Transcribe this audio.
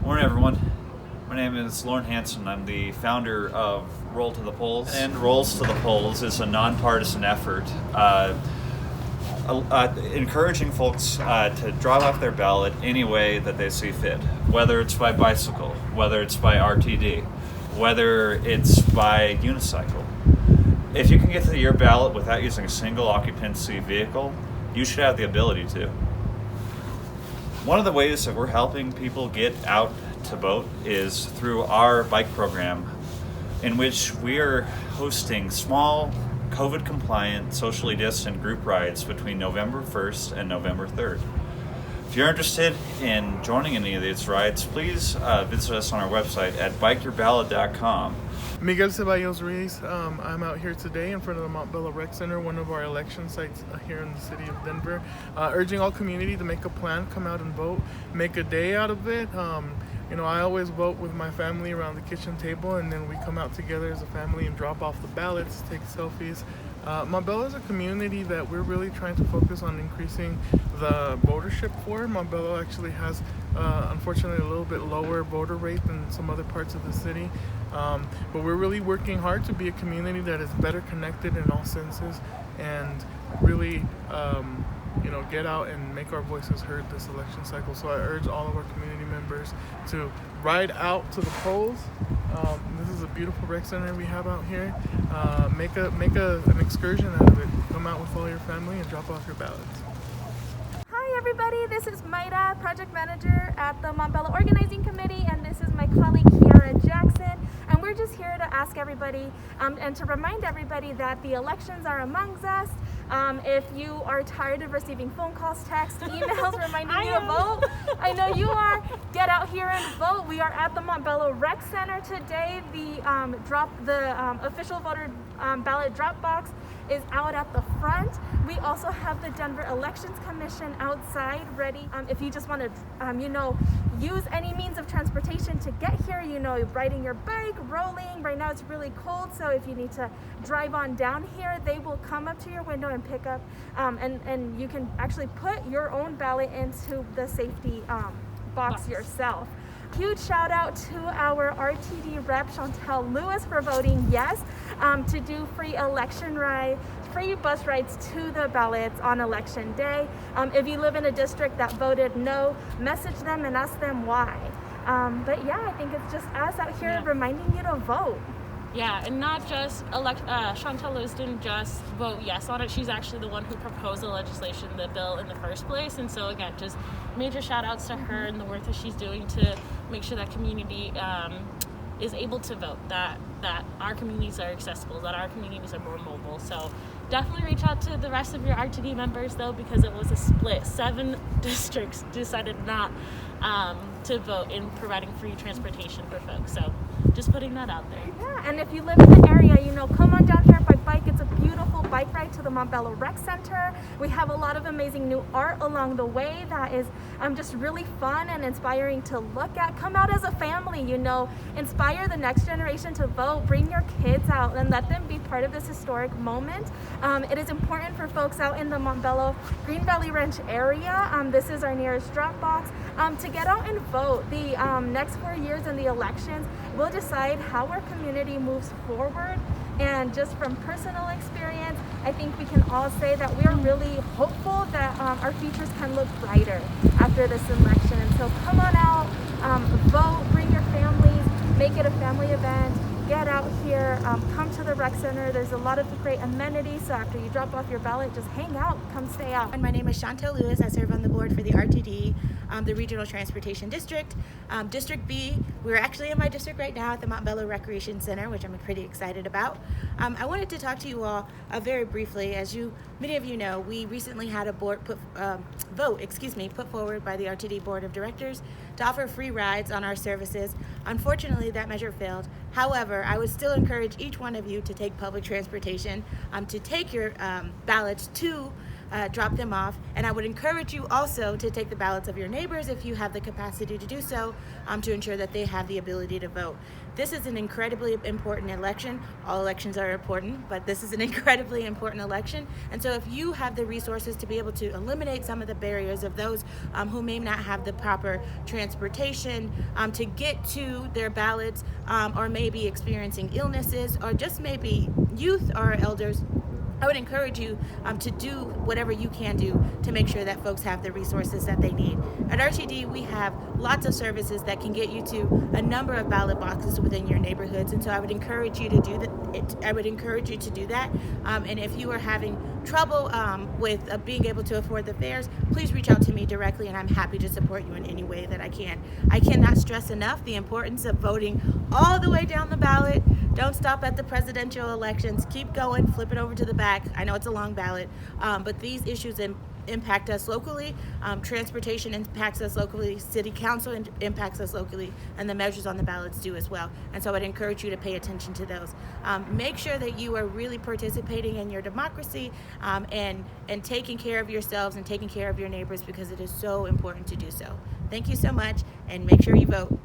Morning, everyone. My name is Loren Hansen. I'm the founder of Roll to the Polls. And Rolls to the Polls is a nonpartisan effort encouraging folks to drop off their ballot any way that they see fit, whether it's by bicycle, whether it's by RTD, whether it's by unicycle. If you can get to your ballot without using a single occupancy vehicle, you should have the ability to. One of the ways that we're helping people get out to vote is through our bike program, in which we are hosting small, COVID-compliant, socially distant group rides between November 1st and November 3rd. If you're interested in joining any of these rides, please visit us on our website at bikeyourballot.com. Miguel-Ceballos, Ruiz. I'm out here today in front of the Montbello Rec Center, one of our election sites here in the city of Denver, urging all community to make a plan, come out and vote, make a day out of it. I always vote with my family around the kitchen table, and then we come out together as a family and drop off the ballots, take selfies. Montbello is a community that we're really trying to focus on increasing the votership for. Montbello actually has, unfortunately, a little bit lower voter rate than some other parts of the city. But we're really working hard to be a community that is better connected in all senses and really, get out and make our voices heard this election cycle. So I urge all of our community members to ride out to the polls. This is a beautiful rec center we have out here. Make an excursion out of it. Come out with all your family and drop off your ballots. Hi everybody, this is Mayra, project manager at the Montbello Organizing Committee, and this is my colleague Kiera Jackson. And we're just here to ask everybody and to remind everybody that the elections are amongst us. If you are tired of receiving phone calls, texts, emails reminding you to vote, I know you are. Get out here and vote. We are at the Montbello Rec Center today. The official voter ballot drop box is out at the front. We also have the Denver Elections Commission outside ready. If you just want to, use any means of transportation to get here, riding your bike, rolling. Right now it's really cold, so if you need to drive on down here, they will come up to your window and pick up, and you can actually put your own ballot into the safety box yourself. Huge shout out to our RTD rep Shontel Lewis for voting yes to do free bus rides to the ballots on election day. If you live in a district that voted no, message them and ask them why. But yeah, I think it's just us out here reminding you to vote. Yeah, and not just Shontel Lewis didn't just vote yes on it. She's actually the one who proposed the legislation, the bill in the first place. And so again, just major shout outs to her and the work that she's doing to make sure that community is able to vote, that our communities are accessible, that our communities are more mobile. So definitely reach out to the rest of your RTD members though, because it was a split. 7 districts decided not to vote in providing free transportation for folks. So just putting that out there. Yeah, and if you live in the area, come on down here by bike. It's a beautiful bike ride to the Montbello Rec Center. We have a lot of amazing new art along the way that is just really fun and inspiring to look at. Come out as a family, inspire the next generation to vote. Bring your kids out and let them be part of this historic moment. It is important for folks out in the Montbello Green Valley Ranch area. This is our nearest drop box to get out and vote. The next 4 years in the elections will decide how our community moves forward. And just from personal experience, I think we can all say that we are really hopeful that our futures can look brighter after this election. And so come on out, vote, bring your families, make it a family event. Get out here, come to the rec center. There's a lot of great amenities, so after you drop off your ballot, just hang out, come stay out. And my name is Shontel Lewis. I serve on the board for the RTD, the Regional Transportation District. District B, we're actually in my district right now at the Montbello Recreation Center, which I'm pretty excited about. I wanted to talk to you all very briefly. As many of you know, we recently had a vote put forward by the RTD Board of Directors to offer free rides on our services. Unfortunately, that measure failed. However, I would still encourage each one of you to take public transportation, to take your ballots to drop them off. And I would encourage you also to take the ballots of your neighbors if you have the capacity to do so, to ensure that they have the ability to vote. This is an incredibly important election. All elections are important, but this is an incredibly important election. And so if you have the resources to be able to eliminate some of the barriers of those who may not have the proper transportation to get to their ballots, or maybe experiencing illnesses, or just maybe youth or elders, I would encourage you to do whatever you can do to make sure that folks have the resources that they need. At RTD, we have lots of services that can get you to a number of ballot boxes within your neighborhoods, and so I would encourage you to do that. And if you are having trouble with being able to afford the fares, please reach out to me directly, and I'm happy to support you in any way that I can. I cannot stress enough the importance of voting all the way down the ballot. Don't stop at the presidential elections. Keep going, flip it over to the back. I know it's a long ballot, but these issues impact us locally. Transportation impacts us locally. City council impacts us locally, and the measures on the ballots do as well. And so I'd encourage you to pay attention to those. Make sure that you are really participating in your democracy, and taking care of yourselves and taking care of your neighbors, because it is so important to do so. Thank you so much, and make sure you vote.